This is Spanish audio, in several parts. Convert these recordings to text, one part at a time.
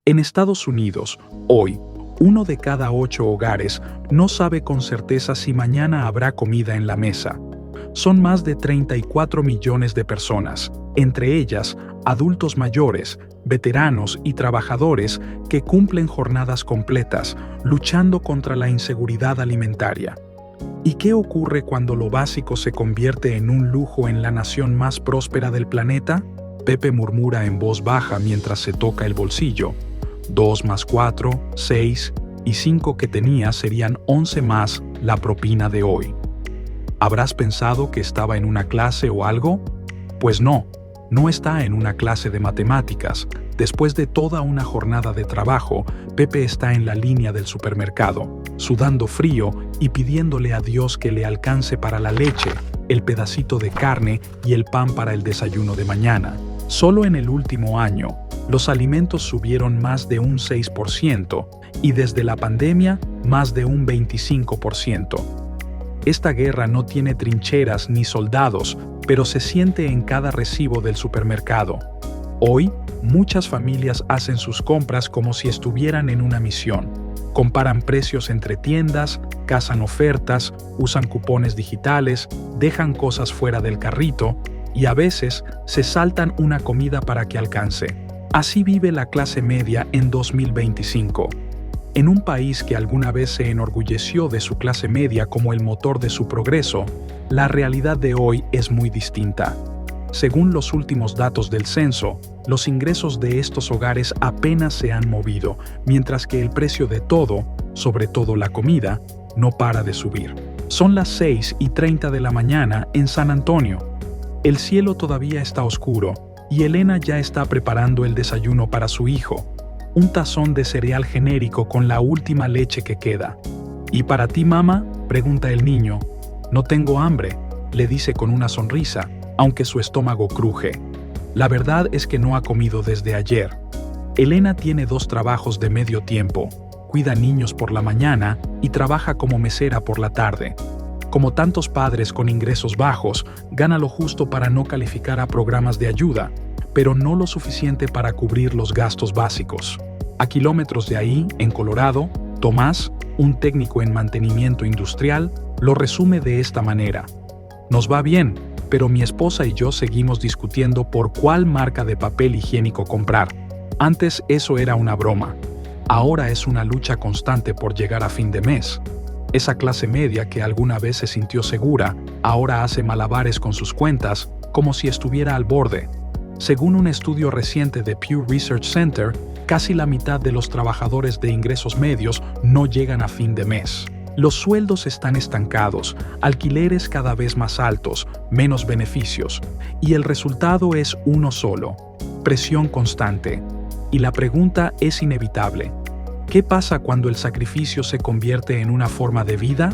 En Estados Unidos, hoy, 1 de cada 8 hogares no sabe con certeza si mañana habrá comida en la mesa. Son más de 34 millones de personas, entre ellas adultos mayores, veteranos y trabajadores que cumplen jornadas completas, luchando contra la inseguridad alimentaria. ¿Y qué ocurre cuando lo básico se convierte en un lujo en la nación más próspera del planeta? Pepe murmura en voz baja mientras se toca el bolsillo. 2 más 4, 6 y 5 que tenía serían 11 más la propina de hoy. ¿Habrás pensado que estaba en una clase o algo? Pues no está en una clase de matemáticas. Después de toda una jornada de trabajo, Pepe está en la línea del supermercado, sudando frío y pidiéndole a Dios que le alcance para la leche, el pedacito de carne y el pan para el desayuno de mañana. Solo en el último año, los alimentos subieron más de un 6% y desde la pandemia más de un 25%. Esta guerra no tiene trincheras ni soldados, pero se siente en cada recibo del supermercado. Hoy, muchas familias hacen sus compras como si estuvieran en una misión. Comparan precios entre tiendas, cazan ofertas, usan cupones digitales, dejan cosas fuera del carrito y a veces se saltan una comida para que alcance. Así vive la clase media en 2025. En un país que alguna vez se enorgulleció de su clase media como el motor de su progreso, la realidad de hoy es muy distinta. Según los últimos datos del censo, los ingresos de estos hogares apenas se han movido, mientras que el precio de todo, sobre todo la comida, no para de subir. Son las 6:30 de la mañana en San Antonio. El cielo todavía está oscuro y Elena ya está preparando el desayuno para su hijo. Un tazón de cereal genérico con la última leche que queda. ¿Y para ti, mamá?, pregunta el niño. No tengo hambre, le dice con una sonrisa, aunque su estómago cruje. La verdad es que no ha comido desde ayer. Elena tiene 2 trabajos de medio tiempo. Cuida niños por la mañana y trabaja como mesera por la tarde. Como tantos padres con ingresos bajos, gana lo justo para no calificar a programas de ayuda, pero no lo suficiente para cubrir los gastos básicos. A kilómetros de ahí, en Colorado, Tomás, un técnico en mantenimiento industrial, lo resume de esta manera. Nos va bien, pero mi esposa y yo seguimos discutiendo por cuál marca de papel higiénico comprar. Antes eso era una broma. Ahora es una lucha constante por llegar a fin de mes. Esa clase media que alguna vez se sintió segura, ahora hace malabares con sus cuentas como si estuviera al borde. Según un estudio reciente de Pew Research Center, casi la mitad de los trabajadores de ingresos medios no llegan a fin de mes. Los sueldos están estancados, alquileres cada vez más altos, menos beneficios, y el resultado es uno solo: presión constante. Y la pregunta es inevitable: ¿qué pasa cuando el sacrificio se convierte en una forma de vida?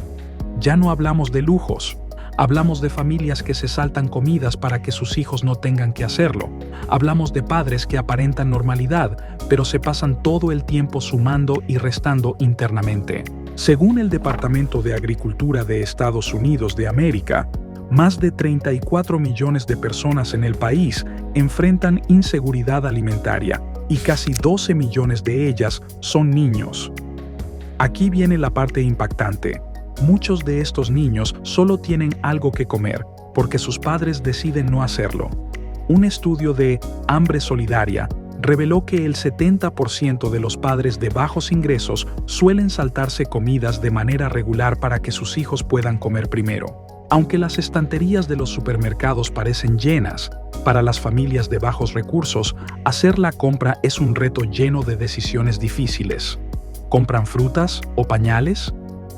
Ya no hablamos de lujos. Hablamos de familias que se saltan comidas para que sus hijos no tengan que hacerlo. Hablamos de padres que aparentan normalidad, pero se pasan todo el tiempo sumando y restando internamente. Según el Departamento de Agricultura de Estados Unidos de América, más de 34 millones de personas en el país enfrentan inseguridad alimentaria y casi 12 millones de ellas son niños. Aquí viene la parte impactante. Muchos de estos niños solo tienen algo que comer porque sus padres deciden no hacerlo. Un estudio de Hambre Solidaria reveló que el 70% de los padres de bajos ingresos suelen saltarse comidas de manera regular para que sus hijos puedan comer primero. Aunque las estanterías de los supermercados parecen llenas, para las familias de bajos recursos, hacer la compra es un reto lleno de decisiones difíciles. ¿Compran frutas o pañales?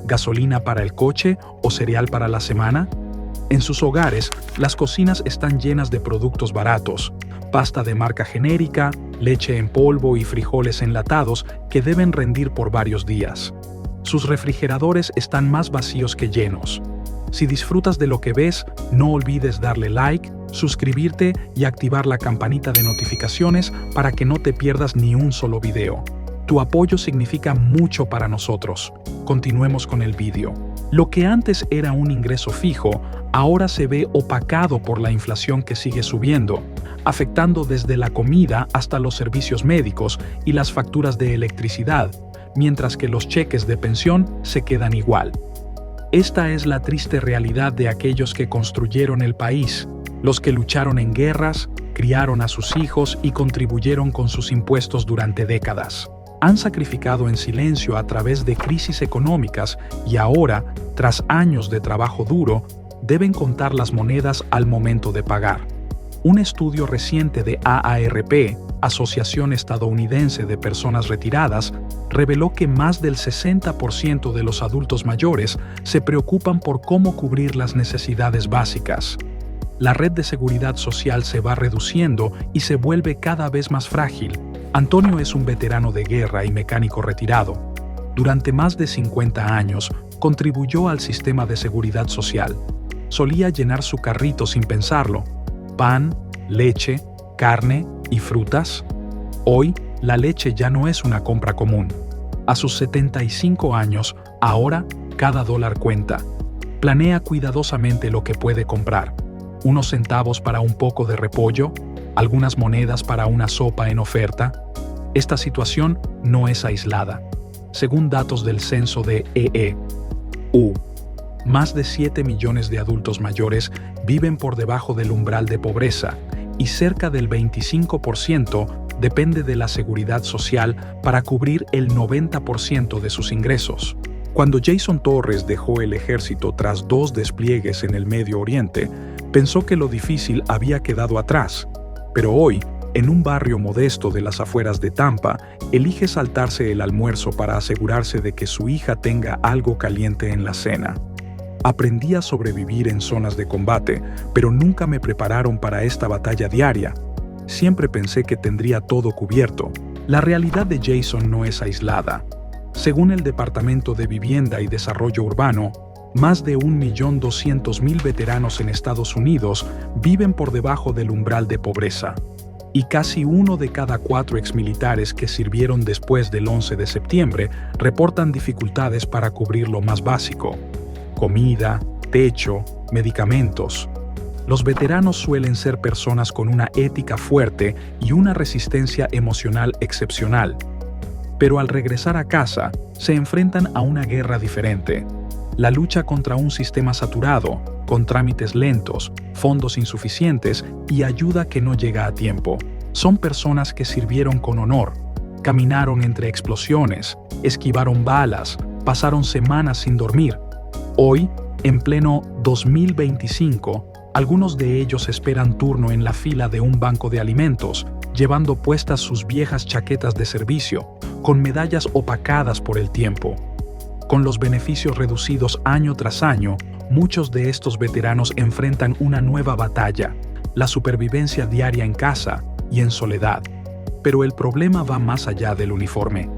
¿Gasolina para el coche o cereal para la semana? En sus hogares, las cocinas están llenas de productos baratos, pasta de marca genérica, leche en polvo y frijoles enlatados que deben rendir por varios días. Sus refrigeradores están más vacíos que llenos. Si disfrutas de lo que ves, no olvides darle like, suscribirte y activar la campanita de notificaciones para que no te pierdas ni un solo video. Tu apoyo significa mucho para nosotros. Continuemos con el vídeo. Lo que antes era un ingreso fijo, ahora se ve opacado por la inflación que sigue subiendo, afectando desde la comida hasta los servicios médicos y las facturas de electricidad, mientras que los cheques de pensión se quedan igual. Esta es la triste realidad de aquellos que construyeron el país, los que lucharon en guerras, criaron a sus hijos y contribuyeron con sus impuestos durante décadas. Han sacrificado en silencio a través de crisis económicas y ahora, tras años de trabajo duro, deben contar las monedas al momento de pagar. Un estudio reciente de AARP, Asociación Estadounidense de Personas Retiradas, reveló que más del 60% de los adultos mayores se preocupan por cómo cubrir las necesidades básicas. La red de seguridad social se va reduciendo y se vuelve cada vez más frágil. Antonio es un veterano de guerra y mecánico retirado. Durante más de 50 años, contribuyó al sistema de seguridad social. Solía llenar su carrito sin pensarlo. Pan, leche, carne y frutas. Hoy, la leche ya no es una compra común. A sus 75 años, ahora, cada dólar cuenta. Planea cuidadosamente lo que puede comprar. Unos centavos para un poco de repollo, algunas monedas para una sopa en oferta. Esta situación no es aislada. Según datos del censo de EU, más de 7 millones de adultos mayores viven por debajo del umbral de pobreza y cerca del 25% depende de la seguridad social para cubrir el 90% de sus ingresos. Cuando Jason Torres dejó el ejército tras 2 despliegues en el Medio Oriente, pensó que lo difícil había quedado atrás, pero hoy, en un barrio modesto de las afueras de Tampa, elige saltarse el almuerzo para asegurarse de que su hija tenga algo caliente en la cena. Aprendí a sobrevivir en zonas de combate, pero nunca me prepararon para esta batalla diaria. Siempre pensé que tendría todo cubierto. La realidad de Jason no es aislada. Según el Departamento de Vivienda y Desarrollo Urbano, más de 1.200.000 veteranos en Estados Unidos viven por debajo del umbral de pobreza. Y casi 1 de cada 4 exmilitares que sirvieron después del 11 de septiembre reportan dificultades para cubrir lo más básico: comida, techo, medicamentos. Los veteranos suelen ser personas con una ética fuerte y una resistencia emocional excepcional. Pero al regresar a casa, se enfrentan a una guerra diferente. La lucha contra un sistema saturado, con trámites lentos, fondos insuficientes y ayuda que no llega a tiempo. Son personas que sirvieron con honor, caminaron entre explosiones, esquivaron balas, pasaron semanas sin dormir. Hoy, en pleno 2025, algunos de ellos esperan turno en la fila de un banco de alimentos, llevando puestas sus viejas chaquetas de servicio, con medallas opacadas por el tiempo. Con los beneficios reducidos año tras año, muchos de estos veteranos enfrentan una nueva batalla, la supervivencia diaria en casa y en soledad. Pero el problema va más allá del uniforme.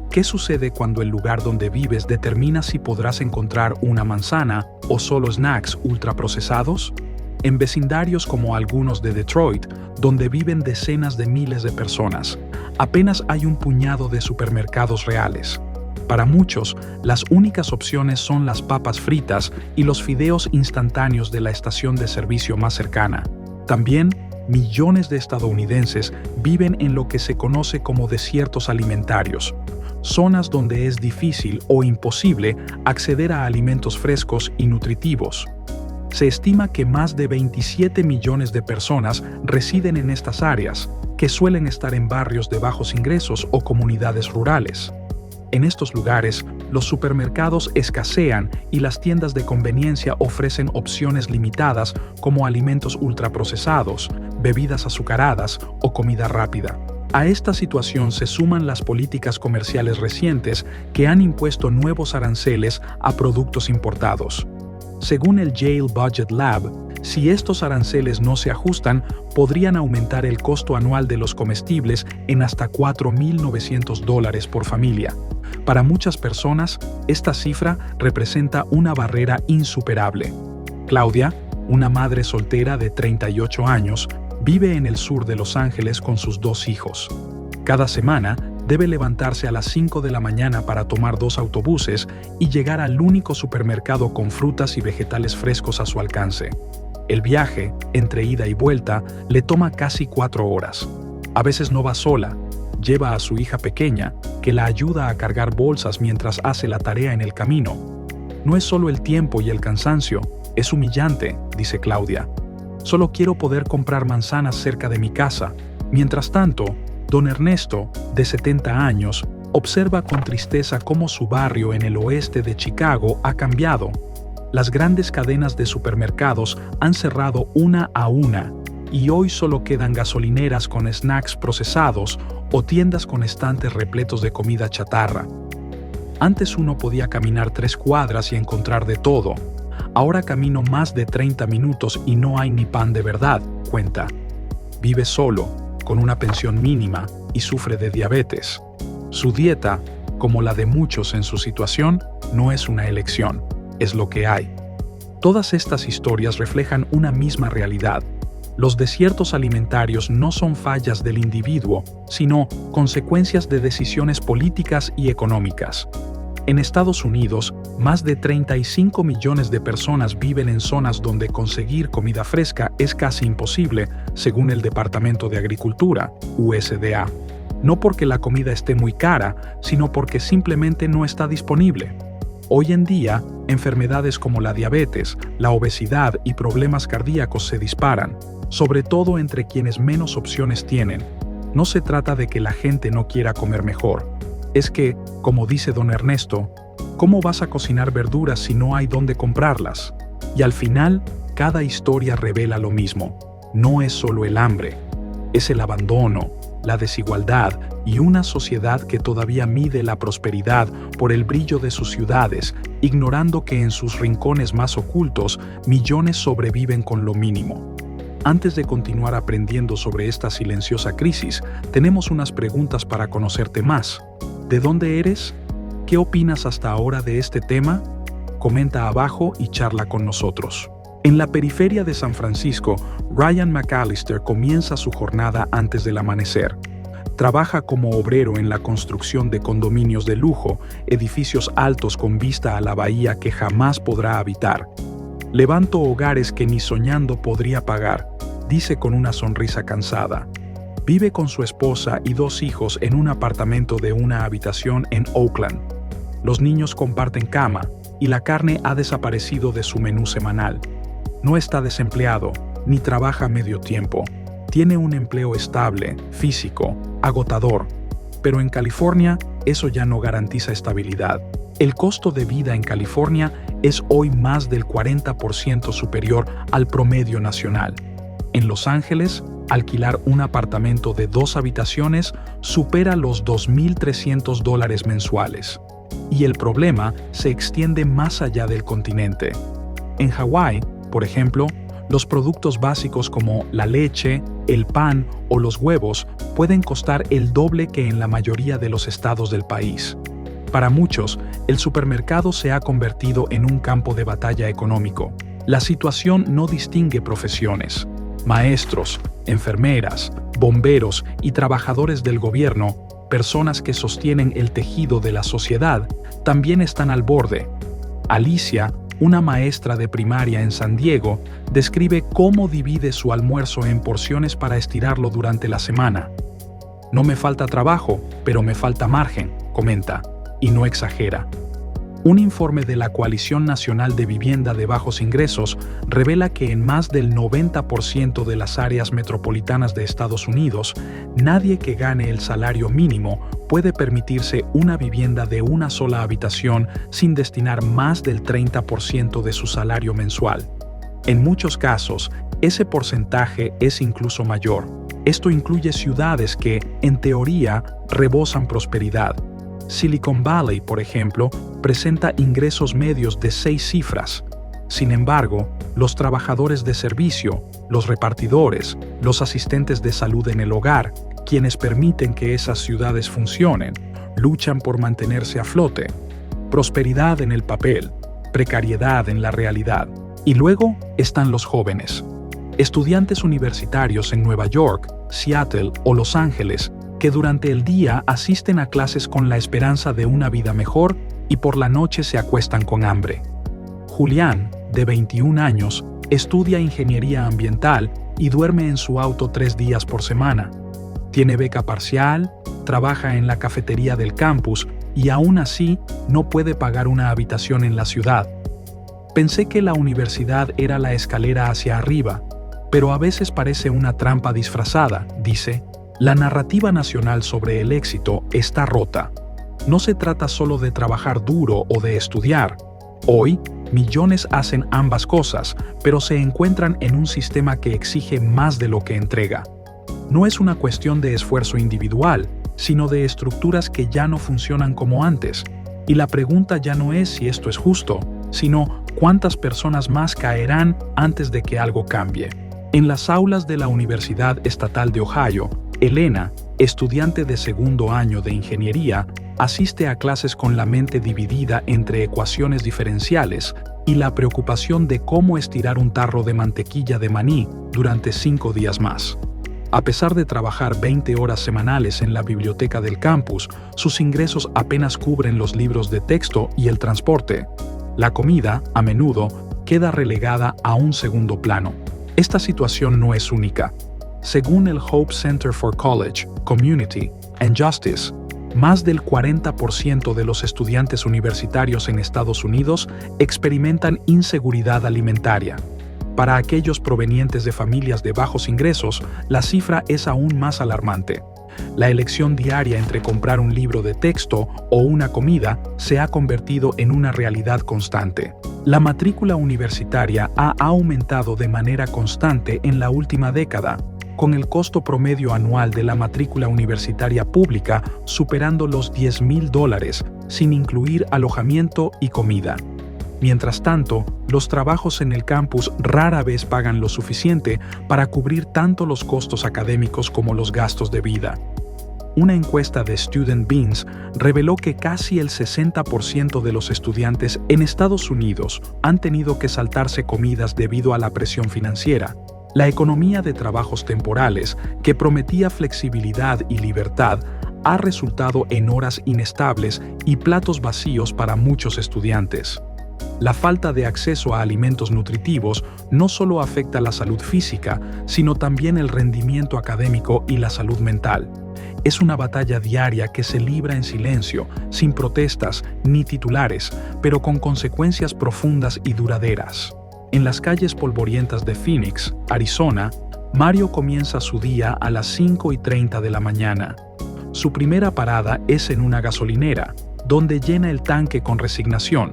¿Qué sucede cuando el lugar donde vives determina si podrás encontrar una manzana o solo snacks ultraprocesados? En vecindarios como algunos de Detroit, donde viven decenas de miles de personas, apenas hay un puñado de supermercados reales. Para muchos, las únicas opciones son las papas fritas y los fideos instantáneos de la estación de servicio más cercana. También, millones de estadounidenses viven en lo que se conoce como desiertos alimentarios, zonas donde es difícil o imposible acceder a alimentos frescos y nutritivos. Se estima que más de 27 millones de personas residen en estas áreas, que suelen estar en barrios de bajos ingresos o comunidades rurales. En estos lugares, los supermercados escasean y las tiendas de conveniencia ofrecen opciones limitadas como alimentos ultraprocesados, bebidas azucaradas o comida rápida. A esta situación se suman las políticas comerciales recientes que han impuesto nuevos aranceles a productos importados. Según el Yale Budget Lab, si estos aranceles no se ajustan, podrían aumentar el costo anual de los comestibles en hasta $4.900 por familia. Para muchas personas, esta cifra representa una barrera insuperable. Claudia, una madre soltera de 38 años, vive en el sur de Los Ángeles con sus 2 hijos. Cada semana, debe levantarse a las 5 de la mañana para tomar 2 autobuses y llegar al único supermercado con frutas y vegetales frescos a su alcance. El viaje, entre ida y vuelta, le toma casi 4 horas. A veces no va sola, lleva a su hija pequeña, que la ayuda a cargar bolsas mientras hace la tarea en el camino. No es solo el tiempo y el cansancio, es humillante, dice Claudia. Solo quiero poder comprar manzanas cerca de mi casa. Mientras tanto, don Ernesto, de 70 años, observa con tristeza cómo su barrio en el oeste de Chicago ha cambiado. Las grandes cadenas de supermercados han cerrado una a una y hoy solo quedan gasolineras con snacks procesados o tiendas con estantes repletos de comida chatarra. Antes uno podía caminar 3 cuadras y encontrar de todo. Ahora camino más de 30 minutos y no hay ni pan de verdad, cuenta. Vive solo, con una pensión mínima y sufre de diabetes. Su dieta, como la de muchos en su situación, no es una elección, es lo que hay. Todas estas historias reflejan una misma realidad. Los desiertos alimentarios no son fallas del individuo, sino consecuencias de decisiones políticas y económicas. En Estados Unidos, más de 35 millones de personas viven en zonas donde conseguir comida fresca es casi imposible, según el Departamento de Agricultura, USDA. No porque la comida esté muy cara, sino porque simplemente no está disponible. Hoy en día, enfermedades como la diabetes, la obesidad y problemas cardíacos se disparan, sobre todo entre quienes menos opciones tienen. No se trata de que la gente no quiera comer mejor. Es que, como dice don Ernesto, ¿cómo vas a cocinar verduras si no hay dónde comprarlas? Y al final, cada historia revela lo mismo. No es solo el hambre, es el abandono, la desigualdad y una sociedad que todavía mide la prosperidad por el brillo de sus ciudades, ignorando que en sus rincones más ocultos millones sobreviven con lo mínimo. Antes de continuar aprendiendo sobre esta silenciosa crisis, tenemos unas preguntas para conocerte más. ¿De dónde eres? ¿Qué opinas hasta ahora de este tema? Comenta abajo y charla con nosotros. En la periferia de San Francisco, Ryan McAllister comienza su jornada antes del amanecer. Trabaja como obrero en la construcción de condominios de lujo, edificios altos con vista a la bahía que jamás podrá habitar. Levanto hogares que ni soñando podría pagar, dice con una sonrisa cansada. Vive con su esposa y 2 hijos en un apartamento de una habitación en Oakland. Los niños comparten cama y la carne ha desaparecido de su menú semanal. No está desempleado, ni trabaja a medio tiempo. Tiene un empleo estable, físico, agotador. Pero en California, eso ya no garantiza estabilidad. El costo de vida en California es hoy más del 40% superior al promedio nacional. En Los Ángeles, alquilar un apartamento de 2 habitaciones supera los $2,300 mensuales. Y el problema se extiende más allá del continente. En Hawái, por ejemplo, los productos básicos como la leche, el pan o los huevos pueden costar el doble que en la mayoría de los estados del país. Para muchos, el supermercado se ha convertido en un campo de batalla económico. La situación no distingue profesiones. Maestros, enfermeras, bomberos y trabajadores del gobierno, personas que sostienen el tejido de la sociedad, también están al borde. Alicia, una maestra de primaria en San Diego, describe cómo divide su almuerzo en porciones para estirarlo durante la semana. No me falta trabajo, pero me falta margen, comenta, y no exagera. Un informe de la Coalición Nacional de Vivienda de Bajos Ingresos revela que en más del 90% de las áreas metropolitanas de Estados Unidos, nadie que gane el salario mínimo puede permitirse una vivienda de una sola habitación sin destinar más del 30% de su salario mensual. En muchos casos, ese porcentaje es incluso mayor. Esto incluye ciudades que, en teoría, rebosan prosperidad. Silicon Valley, por ejemplo, presenta ingresos medios de 6 cifras. Sin embargo, los trabajadores de servicio, los repartidores, los asistentes de salud en el hogar, quienes permiten que esas ciudades funcionen, luchan por mantenerse a flote. Prosperidad en el papel, precariedad en la realidad. Y luego están los jóvenes. Estudiantes universitarios en Nueva York, Seattle o Los Ángeles que durante el día asisten a clases con la esperanza de una vida mejor y por la noche se acuestan con hambre. Julián, de 21 años, estudia ingeniería ambiental y duerme en su auto 3 días por semana. Tiene beca parcial, trabaja en la cafetería del campus y aún así no puede pagar una habitación en la ciudad. Pensé que la universidad era la escalera hacia arriba, pero a veces parece una trampa disfrazada, dice. La narrativa nacional sobre el éxito está rota. No se trata solo de trabajar duro o de estudiar. Hoy, millones hacen ambas cosas, pero se encuentran en un sistema que exige más de lo que entrega. No es una cuestión de esfuerzo individual, sino de estructuras que ya no funcionan como antes. Y la pregunta ya no es si esto es justo, sino cuántas personas más caerán antes de que algo cambie. En las aulas de la Universidad Estatal de Ohio, Elena, estudiante de segundo año de ingeniería, asiste a clases con la mente dividida entre ecuaciones diferenciales y la preocupación de cómo estirar un tarro de mantequilla de maní durante 5 días más. A pesar de trabajar 20 horas semanales en la biblioteca del campus, sus ingresos apenas cubren los libros de texto y el transporte. La comida, a menudo, queda relegada a un segundo plano. Esta situación no es única. Según el Hope Center for College, Community and Justice, más del 40% de los estudiantes universitarios en Estados Unidos experimentan inseguridad alimentaria. Para aquellos provenientes de familias de bajos ingresos, la cifra es aún más alarmante. La elección diaria entre comprar un libro de texto o una comida se ha convertido en una realidad constante. La matrícula universitaria ha aumentado de manera constante en la última década, con el costo promedio anual de la matrícula universitaria pública superando los $10,000, sin incluir alojamiento y comida. Mientras tanto, los trabajos en el campus rara vez pagan lo suficiente para cubrir tanto los costos académicos como los gastos de vida. Una encuesta de Student Beans reveló que casi el 60% de los estudiantes en Estados Unidos han tenido que saltarse comidas debido a la presión financiera. La economía de trabajos temporales, que prometía flexibilidad y libertad, ha resultado en horas inestables y platos vacíos para muchos estudiantes. La falta de acceso a alimentos nutritivos no solo afecta la salud física, sino también el rendimiento académico y la salud mental. Es una batalla diaria que se libra en silencio, sin protestas ni titulares, pero con consecuencias profundas y duraderas. En las calles polvorientas de Phoenix, Arizona, Mario comienza su día a las 5:30 de la mañana. Su primera parada es en una gasolinera, donde llena el tanque con resignación.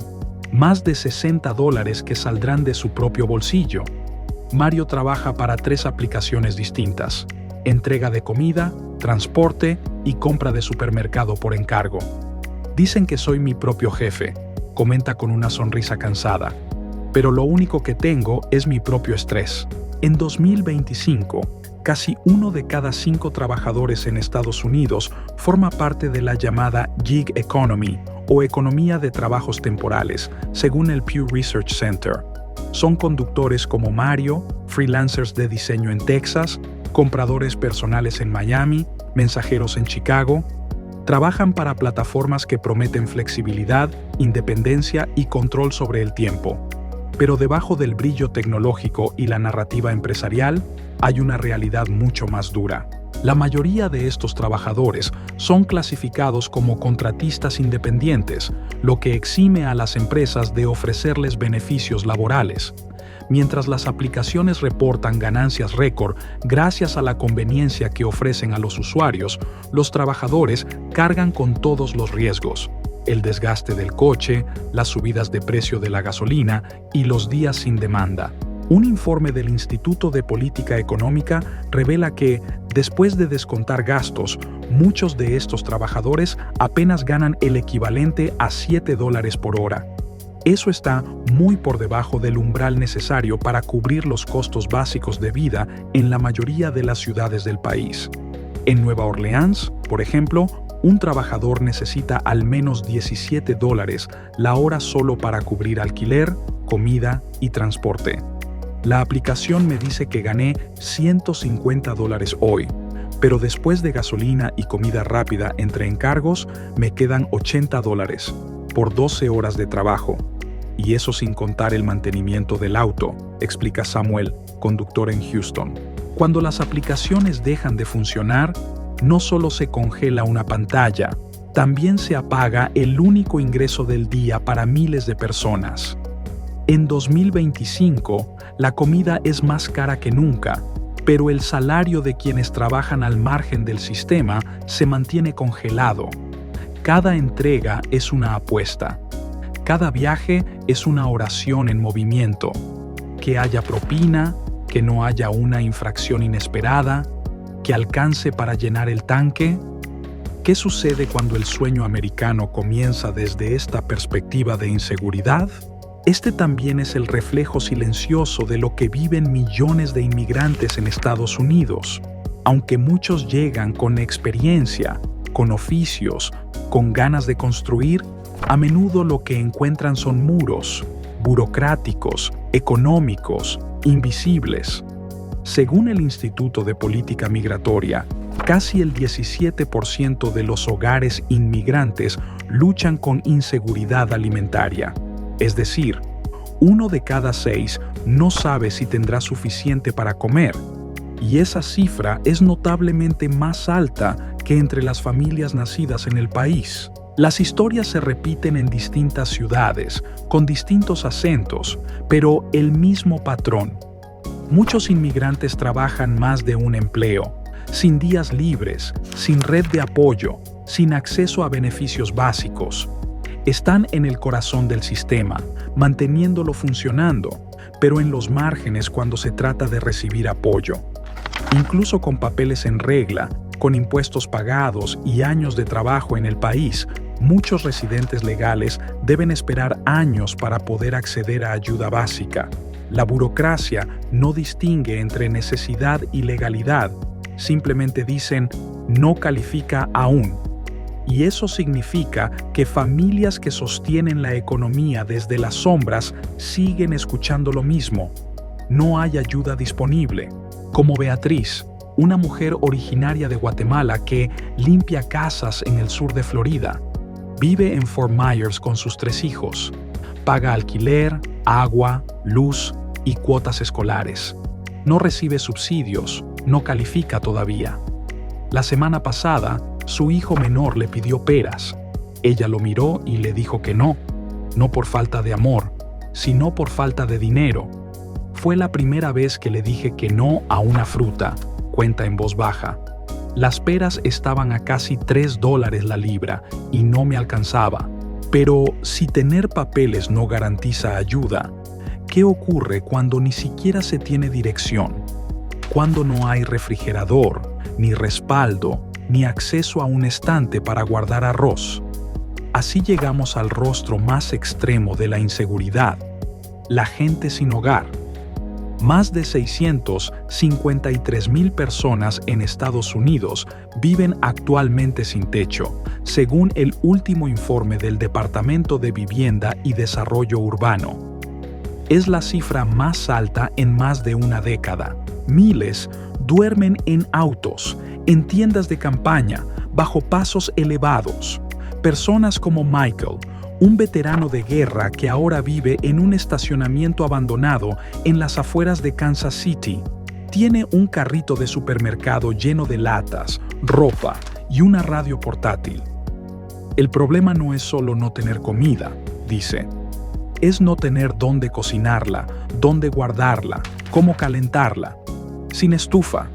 Más de $60 que saldrán de su propio bolsillo. Mario trabaja para 3 aplicaciones distintas: entrega de comida, transporte y compra de supermercado por encargo. Dicen que soy mi propio jefe, comenta con una sonrisa cansada. Pero lo único que tengo es mi propio estrés. En 2025, casi 1 de cada 5 trabajadores en Estados Unidos forma parte de la llamada gig economy o economía de trabajos temporales, según el Pew Research Center. Son conductores como Mario, freelancers de diseño en Texas, compradores personales en Miami, mensajeros en Chicago. Trabajan para plataformas que prometen flexibilidad, independencia y control sobre el tiempo. Pero debajo del brillo tecnológico y la narrativa empresarial, hay una realidad mucho más dura. La mayoría de estos trabajadores son clasificados como contratistas independientes, lo que exime a las empresas de ofrecerles beneficios laborales. Mientras las aplicaciones reportan ganancias récord gracias a la conveniencia que ofrecen a los usuarios, los trabajadores cargan con todos los riesgos: el desgaste del coche, las subidas de precio de la gasolina y los días sin demanda. Un informe del Instituto de Política Económica revela que, después de descontar gastos, muchos de estos trabajadores apenas ganan el equivalente a $7 por hora. Eso está muy por debajo del umbral necesario para cubrir los costos básicos de vida en la mayoría de las ciudades del país. En Nueva Orleans, por ejemplo, un trabajador necesita al menos $17 la hora solo para cubrir alquiler, comida y transporte. La aplicación me dice que gané $150 hoy, pero después de gasolina y comida rápida entre encargos, me quedan $80 por 12 horas de trabajo. Y eso sin contar el mantenimiento del auto, explica Samuel, conductor en Houston. Cuando las aplicaciones dejan de funcionar, no solo se congela una pantalla, también se apaga el único ingreso del día para miles de personas. En 2025, la comida es más cara que nunca, pero el salario de quienes trabajan al margen del sistema se mantiene congelado. Cada entrega es una apuesta. Cada viaje es una oración en movimiento. Que haya propina, que no haya una infracción inesperada, que alcance para llenar el tanque. ¿Qué sucede cuando el sueño americano comienza desde esta perspectiva de inseguridad? Este también es el reflejo silencioso de lo que viven millones de inmigrantes en Estados Unidos. Aunque muchos llegan con experiencia, con oficios, con ganas de construir, a menudo lo que encuentran son muros, burocráticos, económicos, invisibles. Según el Instituto de Política Migratoria, casi el 17% de los hogares inmigrantes luchan con inseguridad alimentaria. Es decir, 1 de cada 6 no sabe si tendrá suficiente para comer, y esa cifra es notablemente más alta que entre las familias nacidas en el país. Las historias se repiten en distintas ciudades, con distintos acentos, pero el mismo patrón. Muchos inmigrantes trabajan más de un empleo, sin días libres, sin red de apoyo, sin acceso a beneficios básicos. Están en el corazón del sistema, manteniéndolo funcionando, pero en los márgenes cuando se trata de recibir apoyo. Incluso con papeles en regla, con impuestos pagados y años de trabajo en el país, muchos residentes legales deben esperar años para poder acceder a ayuda básica. La burocracia no distingue entre necesidad y legalidad, simplemente dicen no califica aún. Y eso significa que familias que sostienen la economía desde las sombras siguen escuchando lo mismo. No hay ayuda disponible. Como Beatriz, una mujer originaria de Guatemala que limpia casas en el sur de Florida. Vive en Fort Myers con sus 3 hijos. Paga alquiler, agua, luz y cuotas escolares. No recibe subsidios, no califica todavía. La semana pasada, su hijo menor le pidió peras. Ella lo miró y le dijo que no por falta de amor, sino por falta de dinero. Fue la primera vez que le dije que no a una fruta, cuenta en voz baja. Las peras estaban a casi $3 la libra y no me alcanzaba. Pero si tener papeles no garantiza ayuda, ¿qué ocurre cuando ni siquiera se tiene dirección? Cuando no hay refrigerador, ni respaldo, ni acceso a un estante para guardar arroz. Así llegamos al rostro más extremo de la inseguridad, la gente sin hogar. Más de 653,000 personas en Estados Unidos viven actualmente sin techo, según el último informe del Departamento de Vivienda y Desarrollo Urbano. Es la cifra más alta en más de una década. Miles duermen en autos, en tiendas de campaña, bajo pasos elevados. Personas como Michael, un veterano de guerra que ahora vive en un estacionamiento abandonado en las afueras de Kansas City, tiene un carrito de supermercado lleno de latas, ropa y una radio portátil. El problema no es solo no tener comida, dice. Es no tener dónde cocinarla, dónde guardarla, cómo calentarla. Sin estufa,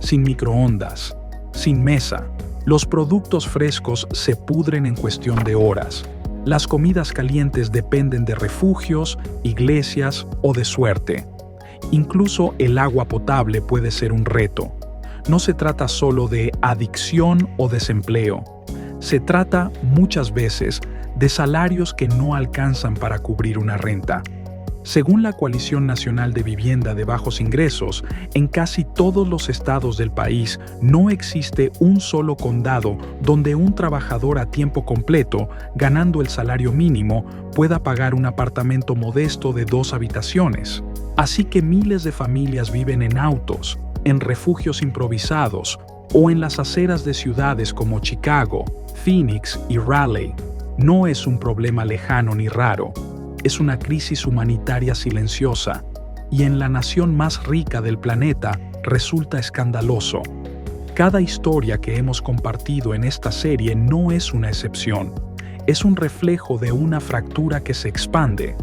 sin microondas, sin mesa. Los productos frescos se pudren en cuestión de horas. Las comidas calientes dependen de refugios, iglesias o de suerte. Incluso el agua potable puede ser un reto. No se trata solo de adicción o desempleo. Se trata, muchas veces, de salarios que no alcanzan para cubrir una renta. Según la Coalición Nacional de Vivienda de Bajos Ingresos, en casi todos los estados del país no existe un solo condado donde un trabajador a tiempo completo, ganando el salario mínimo, pueda pagar un apartamento modesto de 2 habitaciones. Así que miles de familias viven en autos, en refugios improvisados o en las aceras de ciudades como Chicago, Phoenix y Raleigh, no es un problema lejano ni raro, es una crisis humanitaria silenciosa, y en la nación más rica del planeta resulta escandaloso. Cada historia que hemos compartido en esta serie no es una excepción, es un reflejo de una fractura que se expande.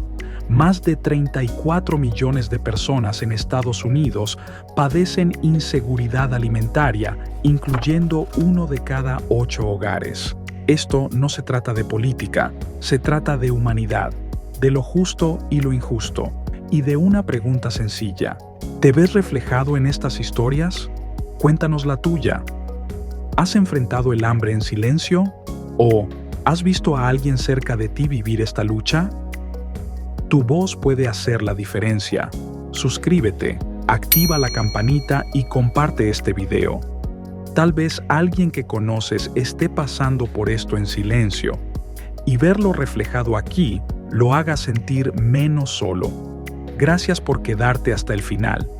Más de 34 millones de personas en Estados Unidos padecen inseguridad alimentaria, incluyendo 1 de cada 8 hogares. Esto no se trata de política, se trata de humanidad, de lo justo y lo injusto, y de una pregunta sencilla. ¿Te ves reflejado en estas historias? Cuéntanos la tuya. ¿Has enfrentado el hambre en silencio? ¿O has visto a alguien cerca de ti vivir esta lucha? Tu voz puede hacer la diferencia. Suscríbete, activa la campanita y comparte este video. Tal vez alguien que conoces esté pasando por esto en silencio, y verlo reflejado aquí lo haga sentir menos solo. Gracias por quedarte hasta el final.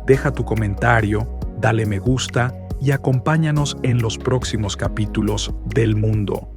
Deja tu comentario, dale me gusta y acompáñanos en los próximos capítulos del mundo.